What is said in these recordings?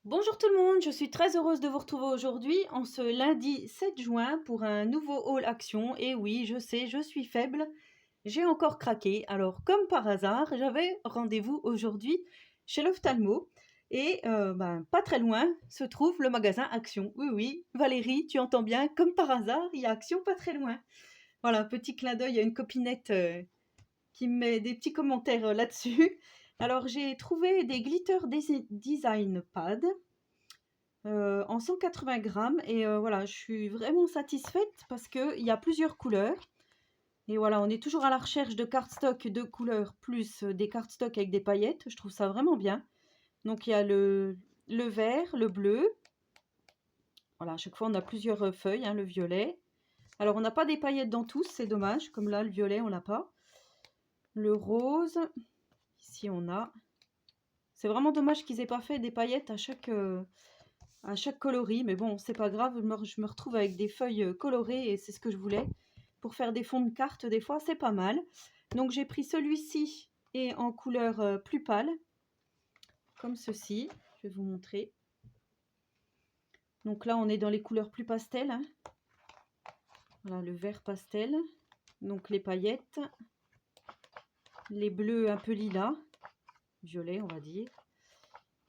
Bonjour tout le monde, je suis très heureuse de vous retrouver aujourd'hui en ce lundi 7 juin pour un nouveau haul action. Et oui, je sais, je suis faible, j'ai encore craqué. Alors comme par hasard, j'avais rendez-vous aujourd'hui chez l'ophtalmo et pas très loin se trouve le magasin Action. Oui, oui, Valérie, tu entends bien, comme par hasard, il y a Action pas très loin. Voilà, petit clin d'œil à une copinette qui me met des petits commentaires là-dessus. Alors j'ai trouvé des glitter design pads en 180 grammes et voilà, je suis vraiment satisfaite parce qu'il y a plusieurs couleurs et voilà, on est toujours à la recherche de cardstock de couleurs plus des cardstock avec des paillettes. Je trouve ça vraiment bien. Donc il y a le vert, le bleu. Voilà, à chaque fois on a plusieurs feuilles, hein, le violet. Alors on n'a pas des paillettes dans tous, c'est dommage. Comme là, le violet, on l'a pas. Le rose, ici on a. C'est vraiment dommage qu'ils aient pas fait des paillettes à chaque coloris, mais bon, c'est pas grave, je me retrouve avec des feuilles colorées et c'est ce que je voulais. Pour faire des fonds de cartes, des fois, c'est pas mal. Donc j'ai pris celui-ci et en couleur plus pâle, comme ceci. Je vais vous montrer. Donc là, on est dans les couleurs plus pastel, hein. Voilà, le vert pastel. Donc les paillettes. Les bleus un peu lilas. Violet, on va dire.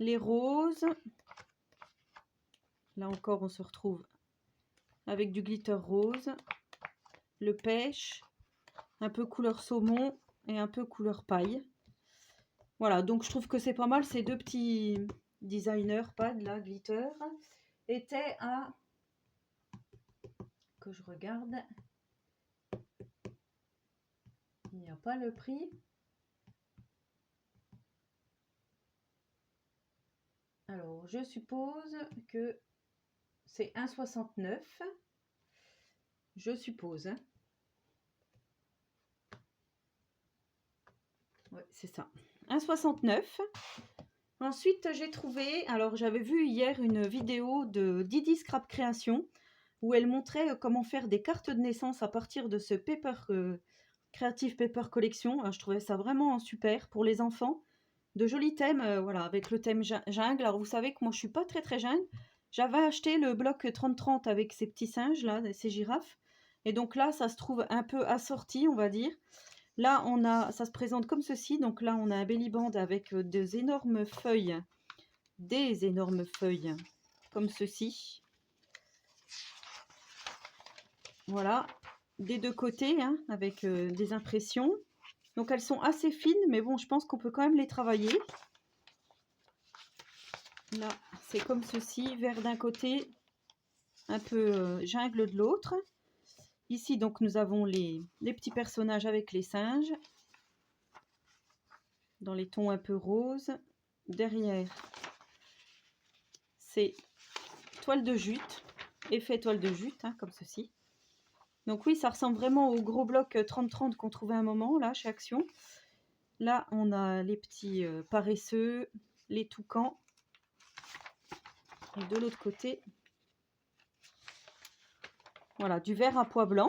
Les roses. Là encore, on se retrouve avec du glitter rose. Le pêche. Un peu couleur saumon et un peu couleur paille. Voilà, donc je trouve que c'est pas mal. Ces deux petits designers pads là, glitter, étaient à... que je regarde. Il n'y a pas le prix. Alors, je suppose que c'est 1,69. Je suppose. Hein. Ouais, c'est ça. 1,69. Ensuite, j'ai trouvé... Alors, j'avais vu hier une vidéo de Didi Scrap Création où elle montrait comment faire des cartes de naissance à partir de ce Creative Paper Collection. Alors, je trouvais ça vraiment super pour les enfants. De jolis thèmes, voilà, avec le thème jungle. Alors, vous savez que moi, je suis pas très très jungle. J'avais acheté le bloc 30-30 avec ces petits singes là, ces girafes. Et donc là, ça se trouve un peu assorti, on va dire. Là, ça se présente comme ceci. Donc là, on a un belly band avec des énormes feuilles, comme ceci. Voilà, des deux côtés, hein, avec des impressions. Donc elles sont assez fines, mais bon, je pense qu'on peut quand même les travailler. Là, c'est comme ceci, vert d'un côté, un peu jungle de l'autre. Ici, donc, nous avons les petits personnages avec les singes, dans les tons un peu roses. Derrière, c'est toile de jute, effet toile de jute, hein, comme ceci. Donc oui, ça ressemble vraiment au gros bloc 30-30 qu'on trouvait à un moment, là, chez Action. Là, on a les petits paresseux, les toucans. Et de l'autre côté, voilà, du vert à pois blanc.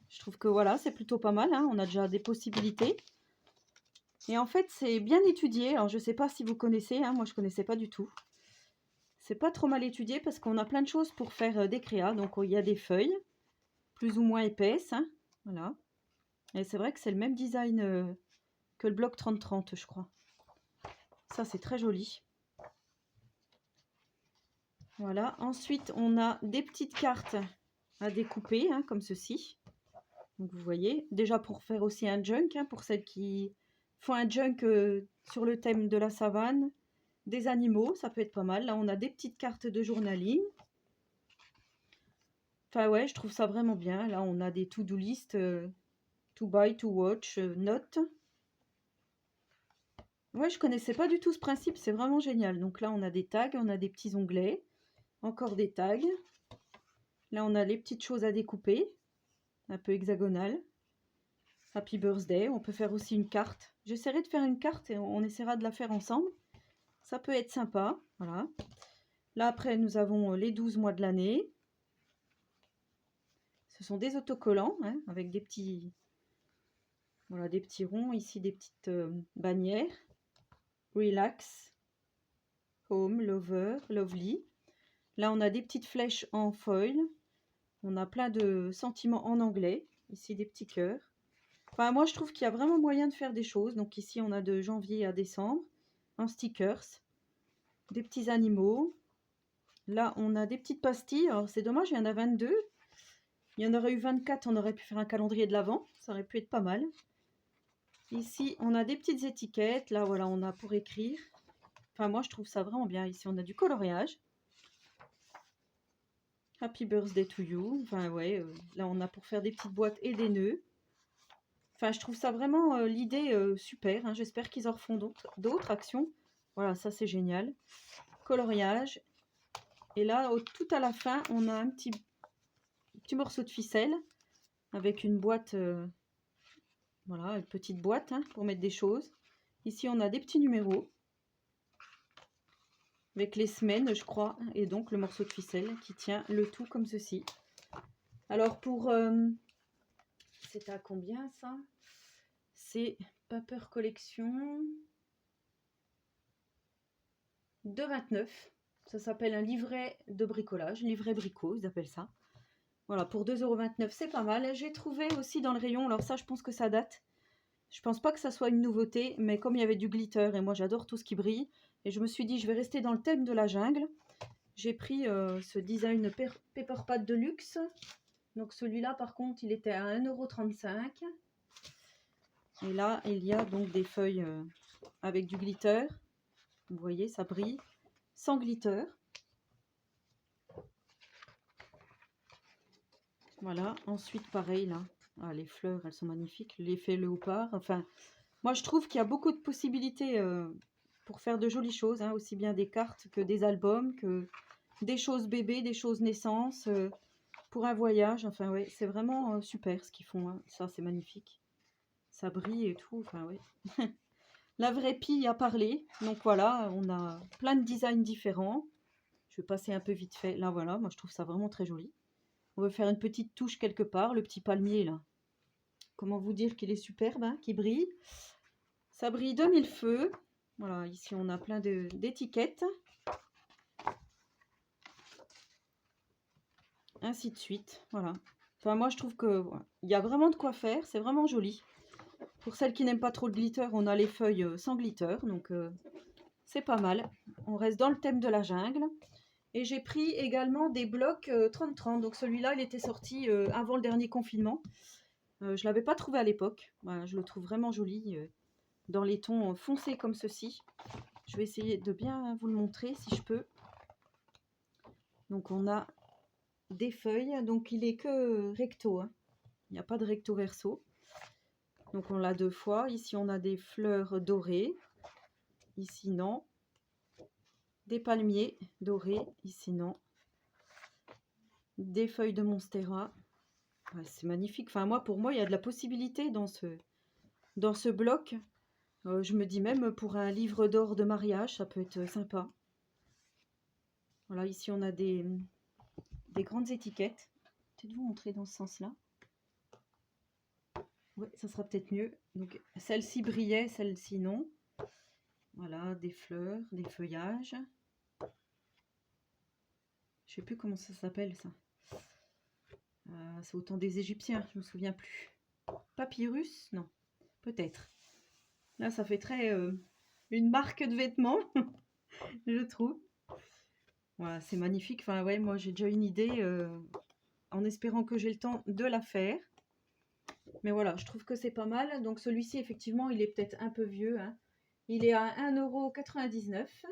Je trouve que voilà, c'est plutôt pas mal, hein. On a déjà des possibilités. Et en fait, c'est bien étudié. Alors, je ne sais pas si vous connaissez, hein, moi je ne connaissais pas du tout. C'est pas trop mal étudié parce qu'on a plein de choses pour faire des créas. Donc, il y a des feuilles, plus ou moins épaisses, hein, voilà. Et c'est vrai que c'est le même design que le bloc 30-30, je crois. Ça, c'est très joli. Voilà. Ensuite, on a des petites cartes à découper, hein, comme ceci. Donc, vous voyez, déjà pour faire aussi un junk, hein, pour celles qui font un junk sur le thème de la savane, des animaux, ça peut être pas mal. Là, on a des petites cartes de journaling. Enfin, ouais, je trouve ça vraiment bien. Là, on a des to-do list, to buy, to watch, notes. Ouais, je connaissais pas du tout ce principe, c'est vraiment génial. Donc là, on a des tags, on a des petits onglets, encore des tags. Là, on a les petites choses à découper, un peu hexagonales. Happy birthday, on peut faire aussi une carte. J'essaierai de faire une carte et on essaiera de la faire ensemble. Ça peut être sympa, voilà. Là, après, nous avons les 12 mois de l'année. Ce sont des autocollants, hein, avec des petits, voilà, des petits ronds, ici des petites bannières. Relax. Home, Lover, Lovely. Là, on a des petites flèches en foil. On a plein de sentiments en anglais. Ici, des petits cœurs. Enfin, moi, je trouve qu'il y a vraiment moyen de faire des choses. Donc ici, on a de janvier à décembre. En stickers. Des petits animaux. Là, on a des petites pastilles. Alors, c'est dommage, il y en a 22. Il y en aurait eu 24, on aurait pu faire un calendrier de l'Avent. Ça aurait pu être pas mal. Ici, on a des petites étiquettes. Là, voilà, on a pour écrire. Enfin, moi, je trouve ça vraiment bien. Ici, on a du coloriage. Happy birthday to you. Enfin, ouais, là, on a pour faire des petites boîtes et des nœuds. Enfin, je trouve ça vraiment l'idée super. Hein. J'espère qu'ils en refont d'autres actions. Voilà, ça, c'est génial. Coloriage. Et là, tout à la fin, on a un petit morceau de ficelle avec une boîte, voilà, une petite boîte hein, pour mettre des choses. Ici, on a des petits numéros avec les semaines, je crois, et donc le morceau de ficelle qui tient le tout comme ceci. Alors pour... c'est à combien ça? C'est Paper Collection de 29. Ça s'appelle un livret de bricolage, livret bricot, ils appellent ça. Voilà, pour 2,29 €, c'est pas mal. J'ai trouvé aussi dans le rayon, alors ça je pense que ça date. Je pense pas que ça soit une nouveauté, mais comme il y avait du glitter, et moi j'adore tout ce qui brille, et je me suis dit je vais rester dans le thème de la jungle. J'ai pris ce design Paper Pad de luxe. Donc celui-là par contre il était à 1,35 €. Et là il y a donc des feuilles avec du glitter. Vous voyez ça brille. Sans glitter. Voilà, ensuite pareil là. Ah, les fleurs elles sont magnifiques. L'effet léopard. Enfin, moi je trouve qu'il y a beaucoup de possibilités pour faire de jolies choses. Hein, aussi bien des cartes que des albums, que des choses bébés, des choses naissance. Pour un voyage, enfin ouais, c'est vraiment super ce qu'ils font. Hein. Ça c'est magnifique. Ça brille et tout. Enfin ouais. La vraie pie a parlé. Donc voilà, on a plein de designs différents. Je vais passer un peu vite fait. Là voilà, moi je trouve ça vraiment très joli. On va faire une petite touche quelque part, le petit palmier là. Comment vous dire qu'il est superbe, hein, qu'il brille. Ça brille de mille feux. Voilà, ici on a plein d'étiquettes. Ainsi de suite, voilà. Enfin moi je trouve que voilà, il y a vraiment de quoi faire, c'est vraiment joli. Pour celles qui n'aiment pas trop le glitter, on a les feuilles sans glitter, donc c'est pas mal. On reste dans le thème de la jungle. Et j'ai pris également des blocs 30-30, donc celui-là il était sorti avant le dernier confinement. Je ne l'avais pas trouvé à l'époque, voilà, je le trouve vraiment joli, dans les tons foncés comme ceci. Je vais essayer de bien vous le montrer si je peux. Donc on a des feuilles, donc il est que recto, hein. Il n'y a pas de recto verso. Donc on l'a deux fois. Ici on a des fleurs dorées, ici non. Des palmiers dorés, ici non. Des feuilles de monstera. Ouais, c'est magnifique. Enfin moi, pour moi, il y a de la possibilité dans ce bloc. Je me dis même pour un livre d'or de mariage, ça peut être sympa. Voilà, ici on a des grandes étiquettes. Peut-être vous montrer dans ce sens-là. Ouais, ça sera peut-être mieux. Donc celle-ci brillait, celle-ci non. Voilà, des fleurs, des feuillages. Je sais plus comment ça s'appelle ça. C'est au temps des Égyptiens, je me souviens plus. Papyrus? Non, peut-être. Là, ça fait très une marque de vêtements, je trouve. Voilà, c'est magnifique. Enfin, ouais, moi, j'ai déjà une idée en espérant que j'ai le temps de la faire. Mais voilà, je trouve que c'est pas mal. Donc, celui-ci, effectivement, il est peut-être un peu vieux. Hein. Il est à 1,99 €.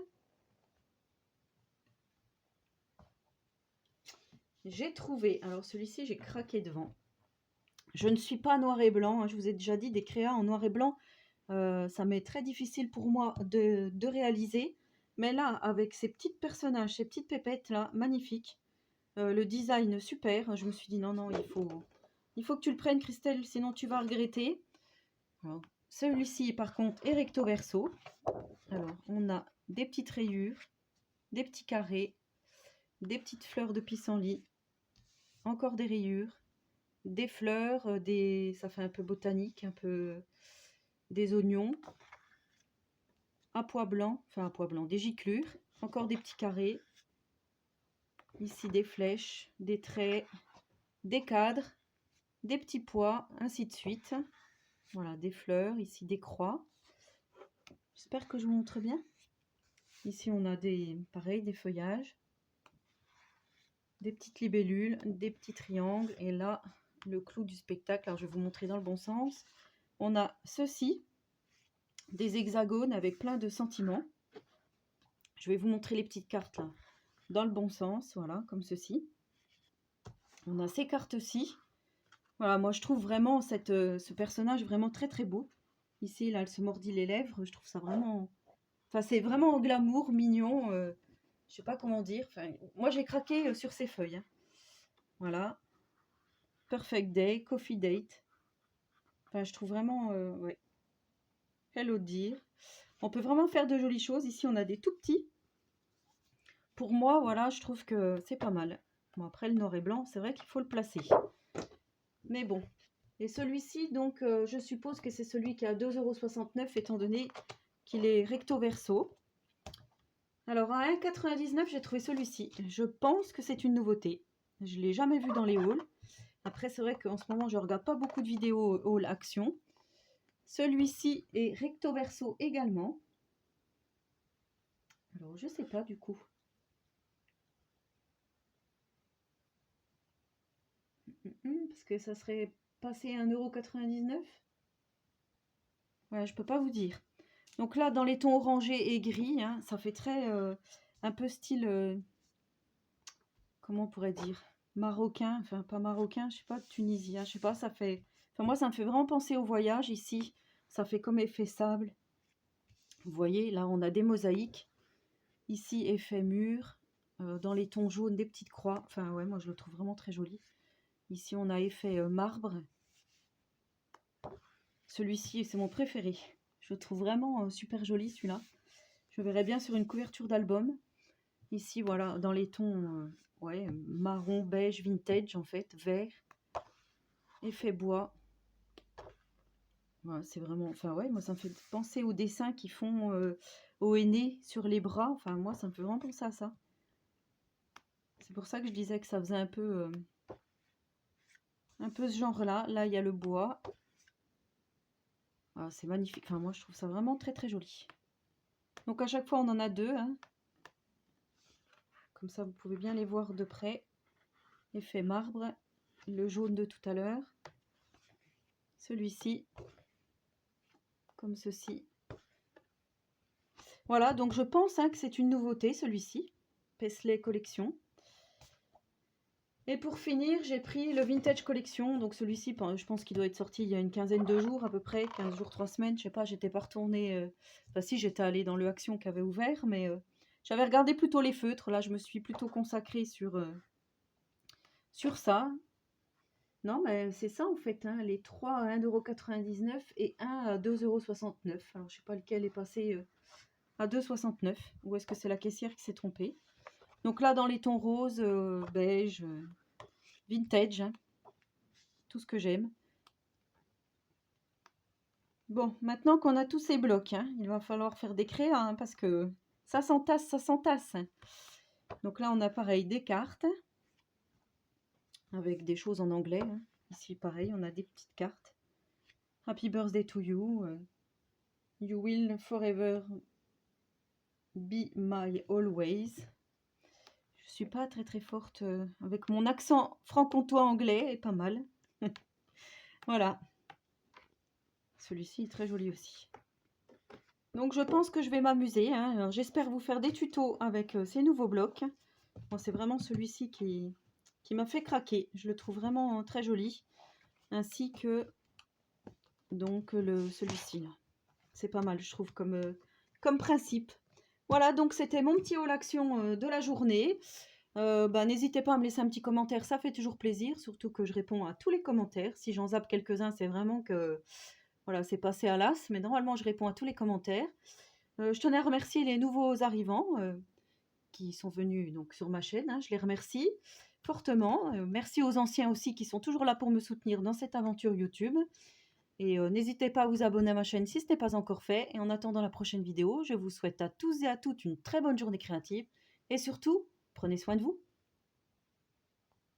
J'ai trouvé, alors celui-ci, j'ai craqué devant. Je ne suis pas noir et blanc. Hein, je vous ai déjà dit, des créas en noir et blanc, ça m'est très difficile pour moi de réaliser. Mais là, avec ces petits personnages, ces petites pépettes là, magnifiques, le design super, je me suis dit non, non, il faut que tu le prennes Christelle, sinon tu vas regretter. Celui-ci par contre est recto verso. Alors on a des petites rayures, des petits carrés, des petites fleurs de pissenlit, encore des rayures, des fleurs, ça fait un peu botanique, un peu des oignons, à pois blanc, des giclures. encore des petits carrés. Ici des flèches, des traits, des cadres, des petits pois, ainsi de suite. Voilà, des fleurs, ici des croix. J'espère que je vous montre bien. Ici, on a pareil, des feuillages, des petites libellules, des petits triangles. Et là, le clou du spectacle. Alors, je vais vous montrer dans le bon sens. On a ceci, des hexagones avec plein de sentiments. Je vais vous montrer les petites cartes là, dans le bon sens, voilà, comme ceci. On a ces cartes-ci. Voilà, moi je trouve vraiment ce personnage vraiment très très beau. Ici, là, elle se mordit les lèvres. Je trouve ça vraiment... Enfin, c'est vraiment glamour, mignon. Je sais pas comment dire. Enfin, moi, j'ai craqué sur ces feuilles. Hein. Voilà. Perfect Day, Coffee Date. Enfin, je trouve vraiment... ouais. Hello Dear. On peut vraiment faire de jolies choses. Ici, on a des tout petits. Pour moi, voilà, je trouve que c'est pas mal. Bon, après, le noir et blanc, c'est vrai qu'il faut le placer. Mais bon. Et celui-ci, donc, je suppose que c'est celui qui est à 2,69 € étant donné qu'il est recto verso. Alors, à 1,99 €, j'ai trouvé celui-ci. Je pense que c'est une nouveauté. Je ne l'ai jamais vu dans les hauls. Après, c'est vrai qu'en ce moment, je ne regarde pas beaucoup de vidéos haul action. Celui-ci est recto verso également. Alors, je ne sais pas du coup. Parce que ça serait passé à 1,99 €. Ouais, je peux pas vous dire. Donc là, dans les tons orangés et gris, hein, ça fait très un peu style, comment on pourrait dire, marocain, enfin pas marocain, je sais pas, tunisien, je sais pas, ça fait, enfin moi ça me fait vraiment penser au voyage ici, ça fait comme effet sable. Vous voyez, là on a des mosaïques, ici effet mur, dans les tons jaunes des petites croix, enfin ouais, moi je le trouve vraiment très joli. Ici on a effet marbre. Celui-ci c'est mon préféré, je le trouve vraiment super joli celui-là. Je verrais bien sur une couverture d'album. Ici voilà, dans les tons ouais, marron, beige, vintage en fait, vert, effet bois. Ouais, c'est vraiment, enfin ouais, moi ça me fait penser aux dessins qu'ils font au henné sur les bras. Enfin moi ça me fait vraiment penser à ça. C'est pour ça que je disais que ça faisait un peu ce genre-là. Là il y a le bois. Ah, c'est magnifique. Enfin moi je trouve ça vraiment très très joli. Donc à chaque fois on en a deux. Hein. Comme ça vous pouvez bien les voir de près. Effet marbre, le jaune de tout à l'heure. Celui-ci, comme ceci. Voilà, donc je pense hein, que c'est une nouveauté celui-ci, Paisley Collection. Et pour finir, j'ai pris le Vintage Collection, donc celui-ci, je pense qu'il doit être sorti il y a une quinzaine de jours à peu près, 15 jours, 3 semaines, je sais pas, j'étais pas retournée, enfin si, j'étais allée dans le Action qui avait ouvert, mais j'avais regardé plutôt les feutres, là je me suis plutôt consacrée sur ça. Non, mais c'est ça en fait, hein, les 3 à 1,99 € et 1 à 2,69 €. Alors je sais pas lequel est passé à 2,69 €, ou est-ce que c'est la caissière qui s'est trompée. Donc là dans les tons roses, beige, vintage, hein, tout ce que j'aime. Bon, maintenant qu'on a tous ces blocs, hein, il va falloir faire des créas, hein, parce que ça s'entasse, ça s'entasse. Donc là on a pareil des cartes, avec des choses en anglais. Hein. Ici pareil, on a des petites cartes. Happy birthday to you. You will forever be my always. Je suis pas très très forte avec mon accent franc-comtois anglais, est pas mal. Voilà. Celui-ci est très joli aussi. Donc je pense que je vais m'amuser. Hein. J'espère vous faire des tutos avec ces nouveaux blocs. Bon, c'est vraiment celui-ci qui m'a fait craquer. Je le trouve vraiment très joli. Ainsi que donc celui-ci là. C'est pas mal, je trouve, comme principe. Voilà, donc c'était mon petit haul action de la journée. N'hésitez pas à me laisser un petit commentaire, ça fait toujours plaisir, surtout que je réponds à tous les commentaires. Si j'en zappe quelques-uns, c'est vraiment que voilà, c'est passé à l'as, mais normalement je réponds à tous les commentaires. Je tenais à remercier les nouveaux arrivants qui sont venus donc sur ma chaîne, hein, je les remercie fortement. Merci aux anciens aussi qui sont toujours là pour me soutenir dans cette aventure YouTube. Et n'hésitez pas à vous abonner à ma chaîne si ce n'est pas encore fait. Et en attendant la prochaine vidéo, je vous souhaite à tous et à toutes une très bonne journée créative. Et surtout, prenez soin de vous.